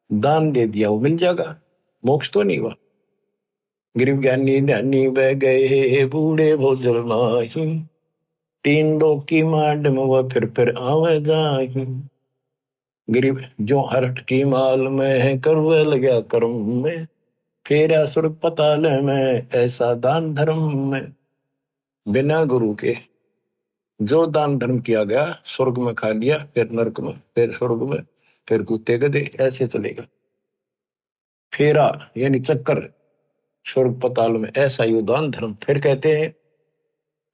दान दे दिया, वो मिल जाएगा, मोक्ष तो नहीं हुआ। गरीब ज्ञानी ध्यानी बह गए बूढ़े भोजल माही, 3 लोक की मांड में वह फिर आवे जाही। गरीब जो हरट की माल में है करवे लगा कर्म में, फेरा स्वर्ग पताल में ऐसा दान धर्म में। बिना गुरु के जो दान धर्म किया गया, स्वर्ग में खा लिया, फिर नरक में, फिर स्वर्ग में, फिर कुत्ते गधे, ऐसे चलेगा फेरा यानी चक्कर स्वर्ग पताल में, ऐसा ही दान धर्म। फिर कहते हैं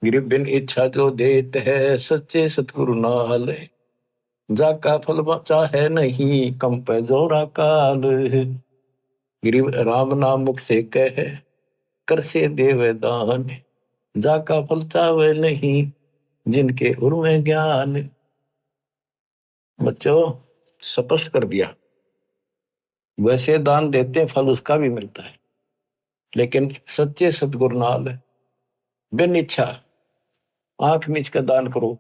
गरीब बिन इच्छा जो देते है सच्चे सतगुरु नाल, जाका फल चाहे नहीं कम पे जोरा काल। गरीब राम नाम मुख से कहे कर से देवे दान, जाका फल चाहे नहीं जिनके उर में ज्ञान। बच्चों स्पष्ट कर दिया, वैसे दान देते हैं फल उसका भी मिलता है, लेकिन सच्चे सतगुरु नाल बिन इच्छा आंख मीच का दान करो।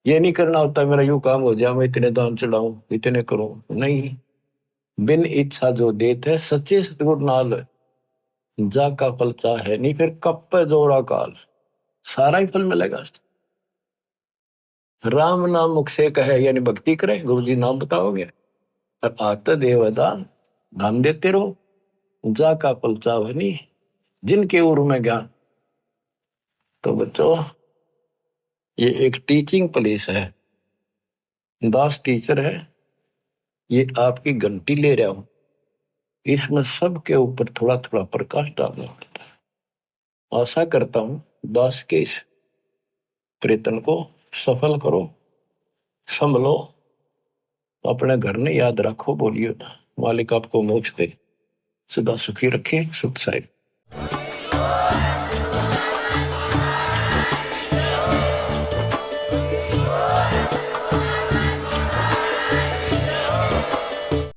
ये नहीं करना होता मेरा यूं काम हो जाए, मैं इतने दान चढ़ाऊं, इतने करूं, नहीं। बिन इच्छा जो देते है सच्चे सतगुरु नाल, जाका फल चाहे नहीं फिर कप पे जोड़ा काल, सारा ही फल मिलेगा। राम नाम मुख से कहे यानी भक्ति करे, गुरु जी नाम बताओगे, और आते देवदान नाम देते रहो, जाका फल चाहे नहीं जिनके उर में ज्ञान। तो बच्चों ये एक टीचिंग प्लेस है, दास टीचर है, ये आपकी घंटी ले रहा हूं, इसमें सबके ऊपर थोड़ा थोड़ा प्रकाश डालना पड़ता है। आशा करता हूं दास के इस प्रयत्न को सफल करो, संभलो, अपने घर ने याद रखो, बोलियो ना, मालिक आपको मोक्ष दे, सदा सुखी रखे। सुख साहिब।